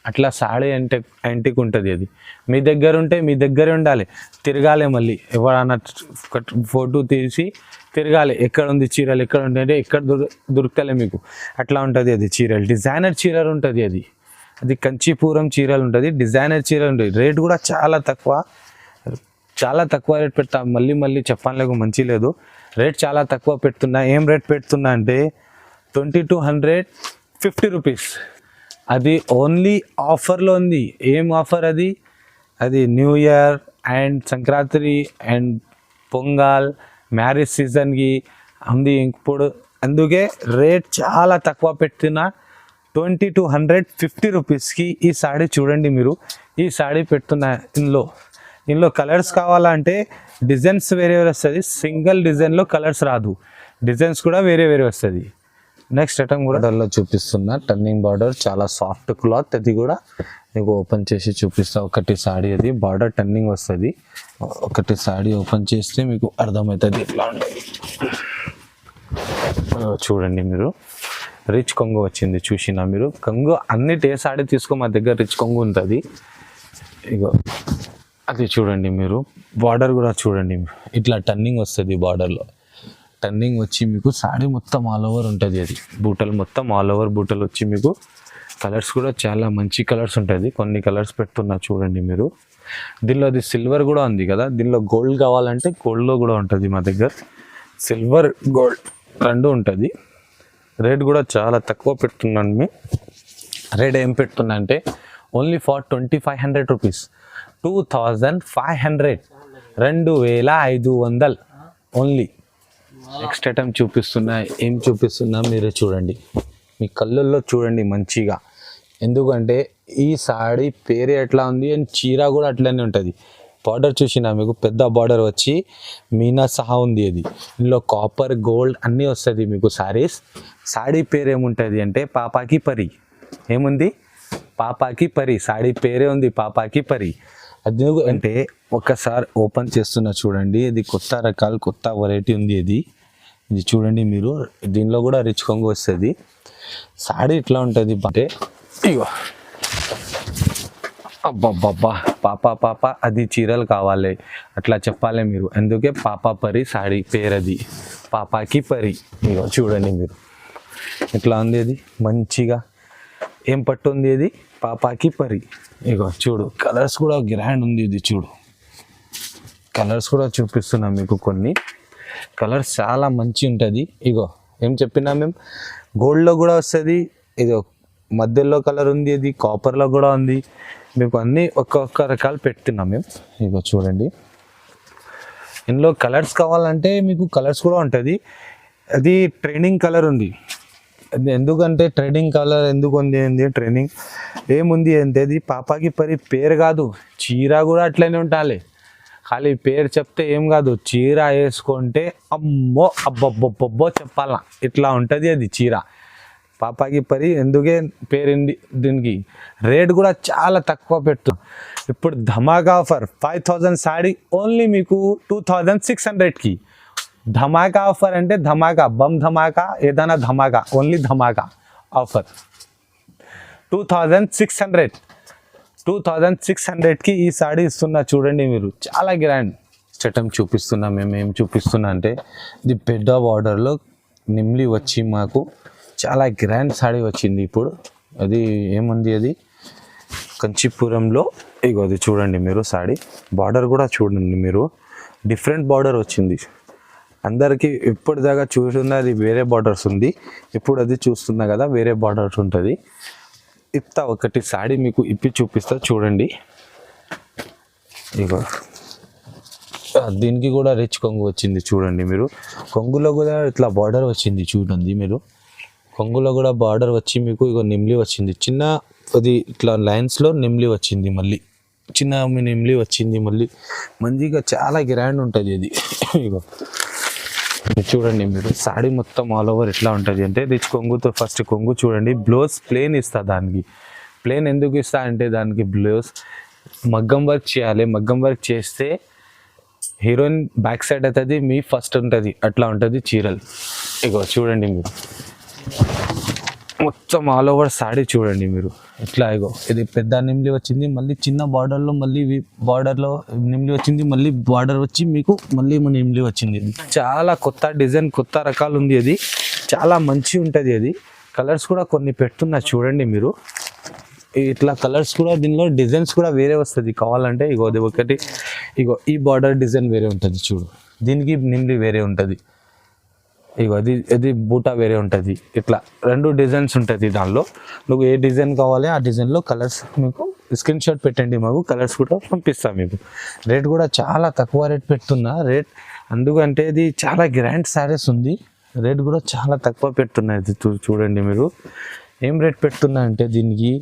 అట్లా సాడీ యాంటిక్ ఉంటుంది. అది మీ దగ్గర ఉంటే మీ దగ్గరే ఉండాలి, తిరగాలి, మళ్ళీ ఎవరన్నా ఫోటో తీసి తిరగాలి, ఎక్కడ ఉంది చీరలు, ఎక్కడ ఉంది అంటే ఎక్కడ దొరుకుతలే మీకు, అట్లా ఉంటుంది. అది చీరలు డిజైనర్ చీరలు ఉంటుంది. అది కంచీపురం చీరలు ఉంటుంది, డిజైనర్ చీరలు ఉంటుంది. రేట్ కూడా చాలా తక్కువ రేట్ పెడతా. మళ్ళీ చెప్పాలి మంచి లేదు, రేట్ చాలా తక్కువ పెడుతున్నా. ఏం రేట్ పెడుతున్నా అంటే 2,250 రూపీస్. అది ఓన్లీ ఆఫర్లో ఉంది. ఏం ఆఫర్ అది new year and Sankranti and pongal marriage సీజన్కి ఉంది ఇప్పుడు, అందుకే రేట్ చాలా తక్కువ పెడుతున్నా. 2,250 రూపీస్కి ఈ సాడీ చూడండి మీరు. ఈ సాడీ పెడుతున్నా. ఇందులో కలర్స్ కావాలంటే డిజైన్స్ వేరే వస్తుంది, సింగిల్ డిజైన్లో కలర్స్ రాదు, డిజైన్స్ కూడా వేరే వస్తుంది. నెక్స్ట్ ఐటమ్ కూడా దానిలో చూపిస్తున్నా. టర్నింగ్ బార్డర్, చాలా సాఫ్ట్ క్లాత్. అది కూడా మీకు ఓపెన్ చేసి చూపిస్తా. ఒకటి సాడీ అది బార్డర్ టర్నింగ్ వస్తుంది. ఒకటి సాడీ ఓపెన్ చేస్తే మీకు అర్థమవుతుంది ఎట్లా ఉంటుంది. చూడండి మీరు, రిచ్ కొంగు వచ్చింది. చూసినా మీరు, కొంగు అన్నిటి ఏ సాడీ తీసుకో, మా దగ్గర రిచ్ కొంగు ఉంటుంది. ఇగో అది చూడండి మీరు, బార్డర్ కూడా చూడండి, ఇట్లా టర్నింగ్ వస్తుంది బార్డర్లో. టర్నింగ్ వచ్చి మీకు సాడీ మొత్తం ఆల్ ఓవర్ ఉంటుంది. అది బూటలు మొత్తం ఆల్ ఓవర్ బూటలు వచ్చి మీకు కలర్స్ కూడా చాలా మంచి కలర్స్ ఉంటుంది. కొన్ని కలర్స్ పెడుతున్నా చూడండి మీరు. దీనిలో అది సిల్వర్ కూడా ఉంది కదా, దీనిలో గోల్డ్ కావాలంటే గోల్డ్లో కూడా ఉంటుంది మా దగ్గర. సిల్వర్ గోల్డ్ రెండు ఉంటుంది. రేట్ కూడా చాలా తక్కువ పెడుతున్నాను. మీ రేట్ ఏం పెడుతున్నా అంటే only for 2500 rupees, 2500, 2500 only. Next item చూపిస్తున్నా. ఏం చూపిస్తున్నా మీరే చూడండి, మీ కళ్ళల్లో చూడండి మంచిగా. ఎందుకంటే ఈ సాడీ పేరు ఎట్లా ఉంది అండ్ చీర కూడా అట్లనే ఉంటుంది. బార్డర్ చూసినా మీకు పెద్ద బార్డర్ వచ్చి మీనా సహా ఉంది. అది ఇందులో కాపర్ గోల్డ్ అన్నీ వస్తుంది మీకు సారీస్. సాడీ పేరు ఏముంటుంది అంటే పాపాకి పరి. ఏముంది? పాపాకి పరి. సాడీ పేరే ఉంది పాపాకి పరి. అది అంటే ఒక్కసారి ఓపెన్ చేస్తున్నా చూడండి. ఇది కొత్త రకాలు, కొత్త వెరైటీ ఉంది. ఇది చూడండి మీరు. దీనిలో కూడా రిచ్ కొంగు వస్తుంది. సాడీ ఇట్లా ఉంటుంది అంటే ఇగో అబ్బబ్బబ్బా, పాప అది చీరలు కావాలి అట్లా చెప్పాలి మీరు. అందుకే పాపా పరి సాడీ పేరు. అది పాపాకి పరి. ఇగో చూడండి మీరు, ఇట్లా ఉంది. అది మంచిగా ఏం పట్టు ఉంది? అది పాపాకి పరి. ఇగో చూడు, కలర్స్ కూడా గ్రాండ్ ఉంది. ఇది చూడు, కలర్స్ కూడా చూపిస్తున్నా మీకు. కొన్ని కలర్స్ చాలా మంచి ఉంటుంది. ఇగో ఏం చెప్పినా మేము, గోల్డ్లో కూడా వస్తుంది. ఇదో మధ్యలో కలర్ ఉంది, అది కాపర్లో కూడా ఉంది. మీకు అన్నీ ఒక్కొక్క రకాలు పెడుతున్నాం మేము. ఇగో చూడండి, ఇందులో కలర్స్ కావాలంటే మీకు కలర్స్ కూడా ఉంటుంది. అది ట్రైనింగ్ కలర్ ఉంది. ఎందుకంటే ట్రేడింగ్ కలర్ ఎందుకు ఉంది అంటే ట్రైనింగ్ ఏముంది అంటే అది పాపాకి పరి పేరు కాదు, చీర కూడా అట్లనే ఉండాలి. ఖాళీ పేరు చెప్తే ఏం కాదు, చీర వేసుకుంటే అమ్మో అబ్బబ్బబ్బబ్బో చెప్పాల, ఇట్లా ఉంటుంది అది చీర. పాపాకి పరి ఎందుకే పేరుంది దీనికి. రేట్ కూడా చాలా తక్కువ పెట్టు. ఇప్పుడు ధమాకా ఆఫర్ 5000 సాడీ ఓన్లీ మీకు 2600కి. ధమాకా ఆఫర్ అంటే ధమాకా, బమ్ ధమాకా, ఏదైనా ధమాకా, ఓన్లీ ధమాకా ఆఫర్ 2600కి ఈ సాడీ ఇస్తున్నా చూడండి మీరు. చాలా గ్రాండ్ చట్టం చూపిస్తున్నా. మేము ఏం చూపిస్తున్నా అంటే ఇది పెద్ద బార్డర్లో నిమ్లి వచ్చి మాకు చాలా గ్రాండ్ సాడీ వచ్చింది ఇప్పుడు. అది ఏముంది, అది కంచీపురంలో. ఇగో అది చూడండి మీరు, సాడీ బార్డర్ కూడా చూడండి మీరు, డిఫరెంట్ బార్డర్ వచ్చింది. అందరికీ ఇప్పటిదాకా చూస్తున్నా అది వేరే బార్డర్స్ ఉంది, ఇప్పుడు అది చూస్తున్నా కదా వేరే బార్డర్స్ ఉంటుంది. ఇప్తా ఒకటి సాడీ మీకు ఇప్పి చూపిస్తా చూడండి. ఇగో దీనికి కూడా రిచ్ కొంగు వచ్చింది చూడండి మీరు. కొంగులో కూడా ఇట్లా బార్డర్ వచ్చింది చూడండి మీరు. కొంగులో కూడా బార్డర్ వచ్చి మీకు ఇగో నిమ్లి వచ్చింది. చిన్న అది ఇట్లా లైన్స్లో నిమ్లి వచ్చింది, మళ్ళీ చిన్న నిమ్లి వచ్చింది మళ్ళీ. మంచిగా చాలా గ్రాండ్ ఉంటుంది అది. ఇగో చూడండి మీరు, సాడీ మొత్తం ఆల్ ఓవర్ ఎట్లా ఉంటుంది అంటే రిచ్ కొంగుతో. ఫస్ట్ కొంగు చూడండి, బ్లౌజ్ ప్లేన్ ఇస్తా. దానికి ప్లేన్ ఎందుకు ఇస్తా అంటే దానికి బ్లౌజ్ మగ్గం వర్క్ చేయాలి. మగ్గం వర్క్ చేస్తే హీరోయిన్ బ్యాక్ సైడ్ అవుతుంది, మీ ఫస్ట్ ఉంటుంది, అట్లా ఉంటుంది చీరలు. ఇగో చూడండి మీరు, మొత్తం ఆల్ ఓవర్ సాడీ చూడండి మీరు. ఇట్లా ఇగో ఇది పెద్ద నిమ్లి వచ్చింది, మళ్ళీ చిన్న బార్డర్లో మళ్ళీ బార్డర్లో నిమ్లి వచ్చింది, మళ్ళీ బార్డర్ వచ్చి మీకు మళ్ళీ నిమ్లి వచ్చింది. చాలా కొత్త డిజైన్, కొత్త రకాలు ఉంది. అది చాలా మంచి ఉంటుంది. అది కలర్స్ కూడా కొన్ని పెడుతున్నా చూడండి మీరు. ఇట్లా కలర్స్ కూడా, దీనిలో డిజైన్స్ కూడా వేరే వస్తుంది. కావాలంటే ఇగో అది ఒకటి, ఇగో ఈ బార్డర్ డిజైన్ వేరే ఉంటుంది చూడు, దీనికి నిమ్లి వేరే ఉంటుంది. ఇగో అది బూటా వేరే ఉంటుంది. ఇట్లా రెండు డిజైన్స్ ఉంటుంది దానిలో. నువ్వు ఏ డిజైన్ కావాలి ఆ డిజైన్లో కలర్స్ మీకు స్క్రీన్ షాట్ పెట్టండి, మాకు కలర్స్ కూడా పంపిస్తాం మీకు. రేట్ కూడా చాలా తక్కువ రేట్ పెడుతున్నా. రేట్ ఎందుకంటే ఇది చాలా గ్రాండ్ సారీస్ ఉంది, రేట్ కూడా చాలా తక్కువ పెడుతున్నా. ఇది చూడండి మీరు. ఏం రేట్ పెడుతున్నా అంటే దీనికి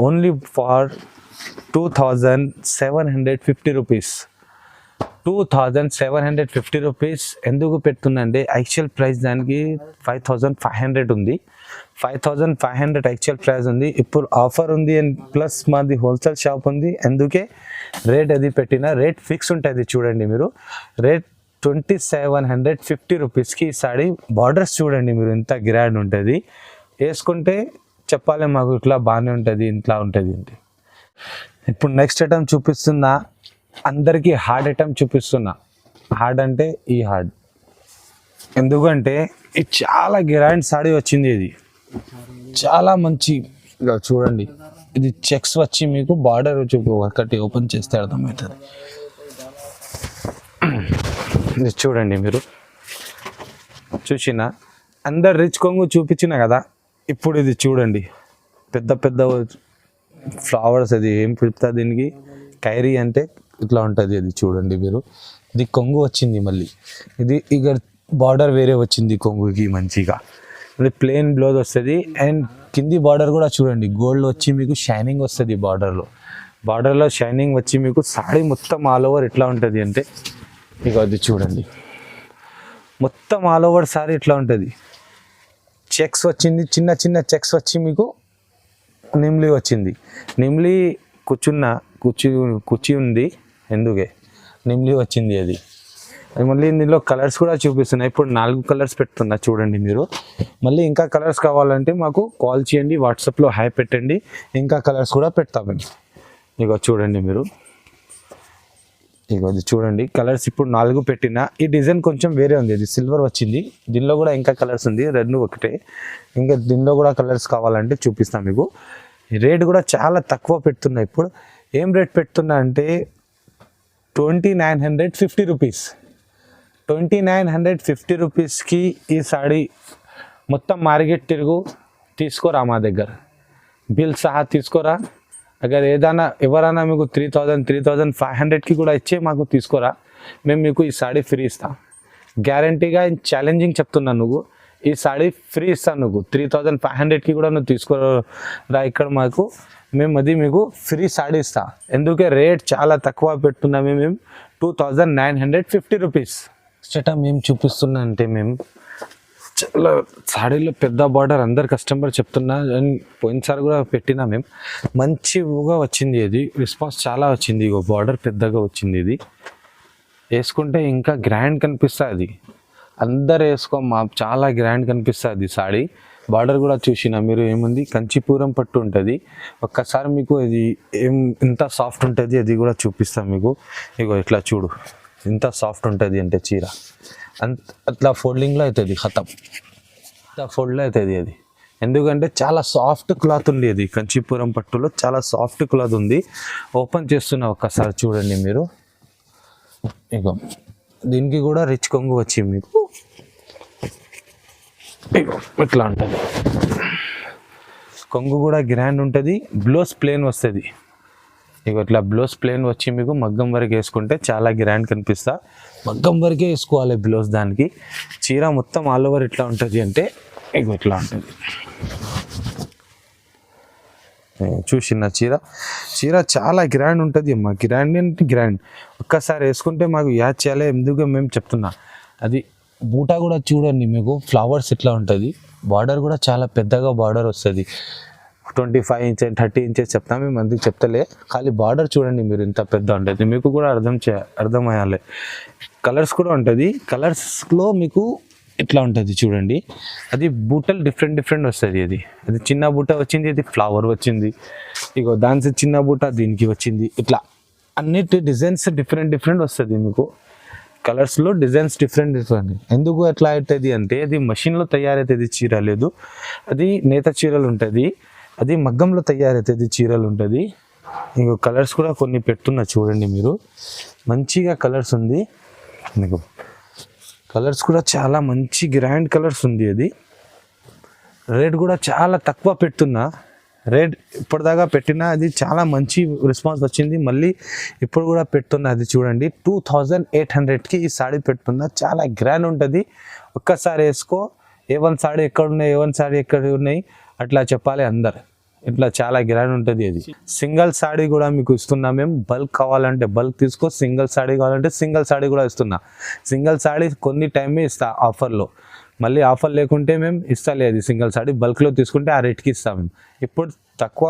ఓన్లీ ఫార్ 2750 రూపీస్. 2750 రూపీస్ ఎందుకు పెడుతుందంటే యాక్చువల్ ప్రైస్ దానికి 5500 ఉంది. 5500 యాక్చువల్ ప్రైస్ ఉంది. ఇప్పుడు ఆఫర్ ఉంది అండ్ ప్లస్ మాది హోల్సేల్ షాప్ ఉంది, అందుకే రేట్ అది పెట్టిన. రేట్ ఫిక్స్ ఉంటుంది చూడండి మీరు. రేట్ 2750 రూపీస్కి ఈ సాడీ. బార్డర్స్ చూడండి మీరు, ఎంత గ్రాండ్ ఉంటుంది. వేసుకుంటే చెప్పాలి మాకు ఇట్లా బాగానే ఉంటుంది, ఇంట్లో ఉంటుంది అంటే. ఇప్పుడు నెక్స్ట్ ఐటమ్ చూపిస్తున్నా. అందరికీ హార్డ్ ఐటమ్ చూపిస్తున్నా. హార్డ్ అంటే ఈ హార్డ్, ఎందుకంటే ఇది చాలా గ్రాండ్ సాడీ వచ్చింది. ఇది చాలా మంచి చూడండి. ఇది చెక్స్ వచ్చి మీకు బార్డర్ వచ్చి ఒకటి ఓపెన్ చేస్తే అర్థమవుతుంది. ఇది చూడండి, మీరు చూసిన అందరు రిచ్ కొంగు చూపించిన కదా, ఇప్పుడు ఇది చూడండి. పెద్ద పెద్ద ఫ్లవర్స్, అది ఏం పిలుపుతా దీనికి, కైరీ అంటే ఇట్లా ఉంటుంది. అది చూడండి మీరు, ఇది కొంగు వచ్చింది. మళ్ళీ ఇది ఇక బార్డర్ వేరే వచ్చింది కొంగుకి మంచిగా. ఇది ప్లెయిన్ బ్లౌజ్ వస్తుంది. అండ్ కింది బార్డర్ కూడా చూడండి, గోల్డ్ వచ్చి మీకు షైనింగ్ వస్తుంది. బార్డర్లో షైనింగ్ వచ్చి మీకు సాడీ మొత్తం ఆల్ ఓవర్ ఎట్లా ఉంటుంది అంటే, ఇక అది చూడండి, మొత్తం ఆల్ ఓవర్ సారీ ఇట్లా ఉంటుంది. చెక్స్ వచ్చింది, చిన్న చిన్న చెక్స్ వచ్చి మీకు నిమ్లీ వచ్చింది. నిమ్లీ కుర్చీ ఉంది, ఎందుకే నిమ్లీ వచ్చింది. అది మళ్ళీ ఇందులో కలర్స్ కూడా చూపిస్తున్నాయి. ఇప్పుడు 4 కలర్స్ పెడుతున్నా చూడండి మీరు. మళ్ళీ ఇంకా కలర్స్ కావాలంటే మాకు కాల్ చేయండి, వాట్సాప్లో హాయ్ పెట్టండి, ఇంకా కలర్స్ కూడా పెడతామండి. ఇక చూడండి మీరు, ఇక అది చూడండి కలర్స్ ఇప్పుడు 4 పెట్టిన. ఈ డిజైన్ కొంచెం వేరే ఉంది, ఇది సిల్వర్ వచ్చింది. దీనిలో కూడా ఇంకా కలర్స్ ఉంది, రెండు ఒకటే. ఇంకా దీనిలో కూడా కలర్స్ కావాలంటే చూపిస్తాను మీకు. రేట్ కూడా చాలా తక్కువ పెడుతున్నా. ఇప్పుడు ఏం రేట్ పెడుతున్నా అంటే 2950 రూపీస్. 2950 రూపీస్కి ఈ సాడీ మొత్తం మార్కెట్ తిరుగు, తీసుకోరా మా దగ్గర, బిల్ సహా తీసుకోరా. అగర్ ఏదైనా ఎవరైనా మీకు 3500కి కూడా ఇచ్చే మాకు తీసుకోరా, మేము మీకు ఈ సాడీ ఫ్రీ ఇస్తాం. గ్యారంటీగా ఛాలెంజింగ్ చెప్తున్నాను, నువ్వు ఈ సాడీ ఫ్రీ ఇస్తాను. నువ్వు 3500కి కూడా నువ్వు తీసుకోరా ఇక్కడ మాకు, మేము అది మీకు ఫ్రీ సాడీ ఇస్తా. ఎందుకే రేట్ చాలా తక్కువ పెడుతున్నాము మేము, 2950 రూపీస్. స్టేటా మేము చూపిస్తున్నా అంటే మేము చాలా సాడీలో పెద్ద బార్డర్ అందరు కస్టమర్ చెప్తున్నా. అండ్ పోయినసారి కూడా పెట్టినా మేము, మంచిగా వచ్చింది. అది రెస్పాన్స్ చాలా వచ్చింది. ఇగో బార్డర్ పెద్దగా వచ్చింది. ఇది వేసుకుంటే ఇంకా గ్రాండ్ కనిపిస్తుంది. అందరు వేసుకో చాలా గ్రాండ్ కనిపిస్తుంది సాడీ. బార్డర్ కూడా చూసినా మీరు, ఏముంది కంచిపూరం పట్టు ఉంటుంది. ఒక్కసారి మీకు ఇది ఎంత సాఫ్ట్ ఉంటుంది అది కూడా చూపిస్తాం మీకు. ఇగో ఇట్లా చూడు, ఎంత సాఫ్ట్ ఉంటుంది అంటే చీర అట్లా ఫోల్డింగ్లో అవుతుంది, ఖతం ఇట్లా ఫోల్డ్లో అవుతుంది అది. ఎందుకంటే చాలా సాఫ్ట్ క్లాత్ ఉంది. అది కంచిపూరం పట్టులో చాలా సాఫ్ట్ క్లాత్ ఉంది. ఓపెన్ చేస్తున్నా ఒక్కసారి చూడండి మీరు. ఇగో దీనికి కూడా రిచ్ కొంగు వచ్చి మీకు ఇగో ఇట్లా ఉంటుంది. కొంగు కూడా గ్రాండ్ ఉంటుంది. బ్లౌజ్ ప్లేన్ వస్తుంది. ఇక ఇట్లా బ్లౌజ్ ప్లేన్ వచ్చి మీకు మగ్గం వరకు వేసుకుంటే చాలా గ్రాండ్ కనిపిస్తా. మగ్గం వరకే వేసుకోవాలి బ్లౌజ్. దానికి చీర మొత్తం ఆల్ ఓవర్ ఎట్లా ఉంటుంది అంటే ఇక ఇట్లా ఉంటుంది. చూసిన చీర చాలా గ్రాండ్ ఉంటుంది అమ్మా. గ్రాండ్ అంటే గ్రాండ్. ఒక్కసారి వేసుకుంటే మాకు యాద్ చేయాలి, ఎందుకు మేము చెప్తున్నా. అది బూటా కూడా చూడండి మీకు, ఫ్లవర్స్ ఇట్లా ఉంటుంది. బార్డర్ కూడా చాలా పెద్దగా బార్డర్ వస్తుంది. 25 ఇంచెస్ 30 ఇంచెస్ చెప్తాం మేము, అందుకు చెప్తలే. ఖాళీ బార్డర్ చూడండి మీరు, ఇంత పెద్ద ఉంటుంది. మీకు కూడా అర్థమయ్యాలి. కలర్స్ కూడా ఉంటుంది. కలర్స్లో మీకు ఇట్లా ఉంటుంది చూడండి. అది బూటలు డిఫరెంట్ వస్తుంది. అది చిన్న బూట వచ్చింది, ఇది ఫ్లవర్ వచ్చింది. ఇగో దాని చిన్న బూట దీనికి వచ్చింది. ఇట్లా అన్నిటి డిజైన్స్ డిఫరెంట్ వస్తుంది మీకు. కలర్స్లో డిజైన్స్ డిఫరెంట్. ఎందుకు ఎట్లా అవుతుంది అంటే, అది మషిన్లో తయారవుతుంది చీర లేదు, అది నేత చీరలు ఉంటుంది. అది మగ్గంలో తయారవుతుంది చీరలు ఉంటుంది. ఇంకో కలర్స్ కూడా కొన్ని పెడుతున్నా చూడండి మీరు. మంచిగా కలర్స్ ఉంది మీకు. కలర్స్ కూడా చాలా మంచి గ్రాండ్ కలర్స్ ఉంది. అది రేట్ కూడా చాలా తక్కువ పెడుతున్నా. రేట్ ఇప్పటిదాకా పెట్టినా అది చాలా మంచి రెస్పాన్స్ వచ్చింది. మళ్ళీ ఇప్పుడు కూడా పెడుతున్నా. అది చూడండి 2800కి ఈ సాడీ పెడుతున్నా. చాలా గ్రాండ్ ఉంటుంది. ఒక్కసారి వేసుకో, A1 సాడీ ఎక్కడ ఉన్నాయి, A1 సాడీ ఎక్కడ ఉన్నాయి అట్లా చెప్పాలి అందరు. ఇట్లా చాలా గ్రాండ్ ఉంటుంది. అది సింగిల్ సాడీ కూడా మీకు ఇస్తున్నా మేము. బల్క్ కావాలంటే బల్క్ తీసుకో, సింగిల్ సాడీ కావాలంటే సింగిల్ సాడీ కూడా ఇస్తున్నా. సింగిల్ సాడీ కొన్ని టైమే ఇస్తా ఆఫర్లో, మళ్ళీ ఆఫర్ లేకుంటే మేము ఇస్తలేదు. సింగిల్ సాడీ బల్క్లో తీసుకుంటే ఆ రేట్కి ఇస్తాం మేము. ఇప్పుడు తక్కువ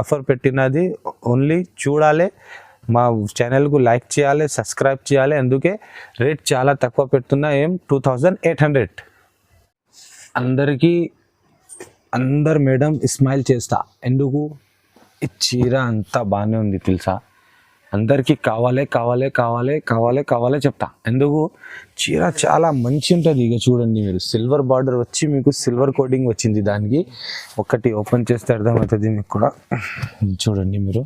ఆఫర్ పెట్టినది ఓన్లీ చూడాలి, మా ఛానల్కు లైక్ చేయాలి, సబ్స్క్రైబ్ చేయాలి. అందుకే రేట్ చాలా తక్కువ పెడుతున్నా. 2800. అందరు మేడం స్మైల్ చేస్తా. ఎందుకు ఈ చీర అంతా బాగానే ఉంది తెలుసా. అందరికీ కావాలి కావాలి కావాలి కావాలి కావాలి చెప్తా. ఎందుకు చీర చాలా మంచి ఉంటుంది. ఇక చూడండి మీరు, సిల్వర్ బార్డర్ వచ్చి మీకు సిల్వర్ కోటింగ్ వచ్చింది. దానికి ఒకటి ఓపెన్ చేస్తే అర్థమవుతుంది మీకు కూడా. చూడండి మీరు,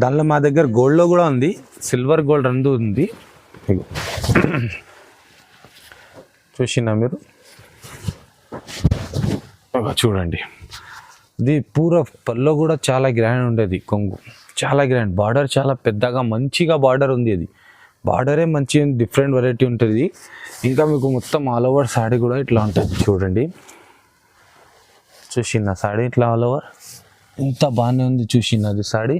దానిలో మా దగ్గర గోల్డ్లో కూడా ఉంది, సిల్వర్ గోల్డ్ రెండు ఉంది. చూసినా మీరు, చూడండి ఇది పూర పల్లో కూడా చాలా గ్రాండ్ ఉండేది. కొంగు చాలా గ్రాండ్, బార్డర్ చాలా పెద్దగా మంచిగా బార్డర్ ఉంది. అది బార్డరే మంచి డిఫరెంట్ వెరైటీ ఉంటుంది. ఇంకా మీకు మొత్తం ఆల్ ఓవర్ సాడీ కూడా ఇట్లా ఉంటుంది. చూడండి, చూసిన సాడీ ఇట్లా ఆల్ ఓవర్ ఇంత బాగానే ఉంది. చూసినది సాడీ,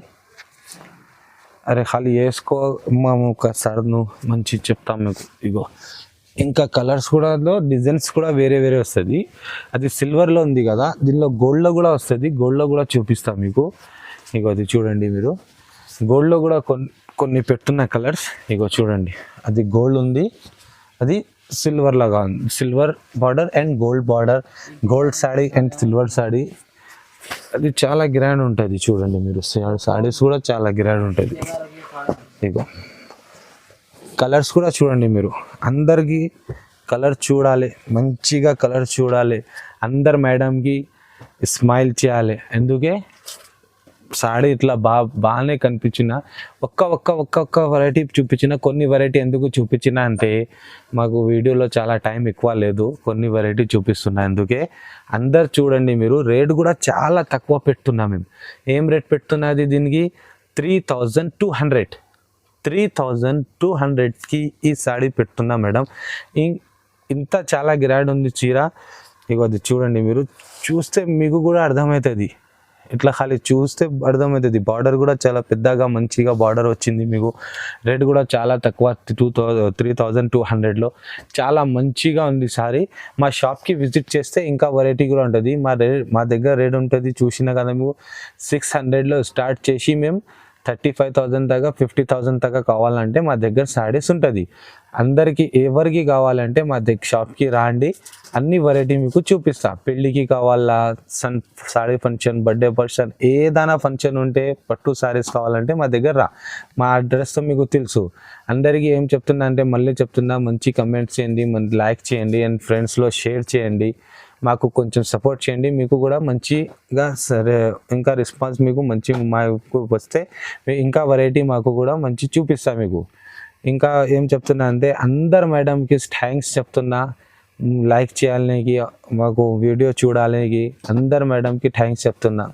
అరే ఖాళీ వేసుకో మేము ఒకసారి నువ్వు మంచి చెప్తాం మీకు. ఇగో ఇంకా కలర్స్ కూడా, డిజైన్స్ కూడా వేరే వేరే వస్తుంది. అది సిల్వర్లో ఉంది కదా, దీనిలో గోల్డ్లో కూడా వస్తుంది. గోల్డ్లో కూడా చూపిస్తాం మీకు. ఇగో అది చూడండి మీరు, గోల్డ్లో కూడా కొన్ని పెట్టున్న కలర్స్. ఇగో చూడండి, అది గోల్డ్ ఉంది, అది సిల్వర్ లాగా ఉంది. Silver border and gold border, gold saree and silver saree. అది చాలా గ్రాండ్ ఉంటుంది. చూడండి మీరు, సాడీస్ కూడా చాలా గ్రాండ్ ఉంటుంది. ఇగో కలర్స్ కూడా చూడండి మీరు, అందరికీ కలర్ చూడాలి, మంచిగా కలర్ చూడాలి. అందరు మేడంకి స్మైల్ చేయాలి. ఎందుకే సాడీ ఇట్లా బాగానే కనిపించిన ఒక్క వెరైటీ చూపించిన. కొన్ని వెరైటీ ఎందుకు చూపించిన అంటే మాకు వీడియోలో చాలా టైం ఎక్కువ లేదు, కొన్ని వెరైటీ చూపిస్తున్నా. అందుకే అందరు చూడండి మీరు. రేట్ కూడా చాలా తక్కువ పెడుతున్నాం మేము. ఏం రేట్ పెడుతున్నది దీనికి? 3200. 3200కి ఈ సాడీ పెడుతున్నా మేడం. ఇంత చాలా గ్రాండ్ ఉంది చీర. ఇగో అది చూడండి మీరు, చూస్తే మీకు కూడా అర్థమవుతుంది. ఇట్లా ఖాళీ చూస్తే అర్థమవుతుంది. బార్డర్ కూడా చాలా పెద్దగా మంచిగా బార్డర్ వచ్చింది మీకు. రేట్ కూడా చాలా తక్కువ, 3200లో చాలా మంచిగా ఉంది సారీ. మా షాప్కి విజిట్ చేస్తే ఇంకా వెరైటీ కూడా ఉంటుంది. మా దగ్గర రేట్ ఉంటుంది చూసినా కదా మీకు. 600లో స్టార్ట్ చేసి మేము 35,000 దాకా 50,000 దాకా కావాలంటే మా దగ్గర సారీస్ ఉంటుంది. అందరికీ ఎవరికి కావాలంటే మా దగ్గర షాప్కి రాండి, అన్ని వెరైటీ మీకు చూపిస్తా. పెళ్ళికి కావాలా, సారీ ఫంక్షన్, బర్త్డే ఫంక్షన్, ఏదైనా ఫంక్షన్ ఉంటే పట్టు సారీస్ కావాలంటే మా దగ్గర రా. మా అడ్రస్తో మీకు తెలుసు. అందరికీ ఏం చెప్తున్నా అంటే మళ్ళీ చెప్తున్నా, మంచి కమెంట్స్ చేయండి, లైక్ చేయండి అండ్ ఫ్రెండ్స్లో షేర్ చేయండి. మాకు కొంచెం సపోర్ట్ చేయండి. మీకు కూడా మంచిగా సరే ఇంకా రెస్పాన్స్ మీకు మంచి మాకు వస్తే ఇంకా వెరైటీ మాకు కూడా మంచి చూపిస్తా మీకు. ఇంకా ఏం చెప్తున్నా అంటే అందరు మేడంకి థ్యాంక్స్ చెప్తున్నా. లైక్ చేయాలనికి, మాకు వీడియో చూడాలనికి అందరు మేడంకి థ్యాంక్స్ చెప్తున్నా.